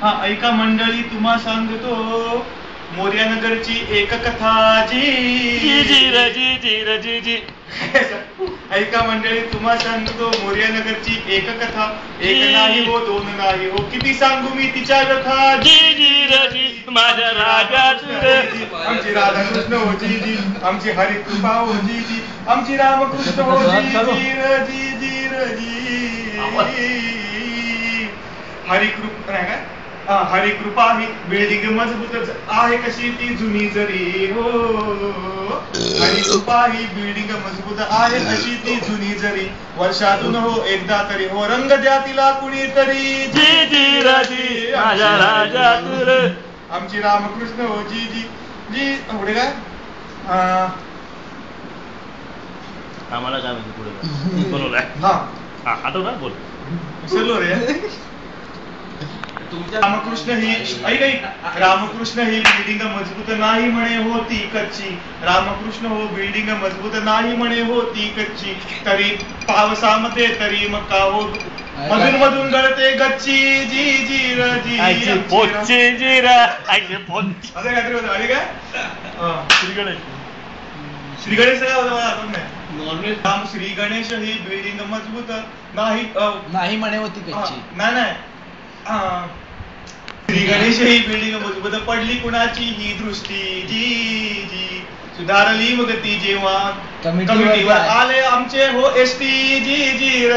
हा ऐका मंडळी तुम्हा सांगतो मोर्यानगरची एक कथा जी ऐका मंडळी तुम्हा सांगतो मोर्यानगरची एक कथा एक नाही हो दोन नाही हो किती सांगू मी तिच्या कथा माझ्या राजा आमची राधाकृष्ण हो जी आमची हरिकृपा हो जी आमची रामकृष्ण हो जी हरिकृपा नाही काय हरिकृपा ही बिल्डिंग मजबूत आहे कशी ती जुनी जरी हो हरिकृपा ही बिल्डिंग मजबूत आहे कशी ती जुनी जरी वर्षातून हो एकदा तरी हो रंग द्या तिला कुणीतरी माझ्या राजा आमची रामकृष्ण हो जी पुढे काय आम्हाला काय माहिती पुढे बनवलाय हा आठव ना बोल विसरलो रे रामकृष्ण ही ऐक रामकृष्ण ही बिल्डिंग मजबूत नाही म्हणे होती कच्ची रामकृष्ण हो बिल्डिंग मजबूत नाही म्हणे होती कच्ची तरी पावसामध्ये तरी मका हो मधून मधून गळते गच्ची जी असं काहीतरी होतं अरे काय श्री गणेश काय होतं मला आठवण नाही राम श्री गणेश ही बिल्डिंग मजबूत नाही म्हणे होती कच्ची नाही श्री गणेश ही बिल्डिंग मजबूत पडली कुणाची ही दृष्टी जी सुधारली मग ती जेव्हा कमिटीवर आले आमचे हो एसटी जी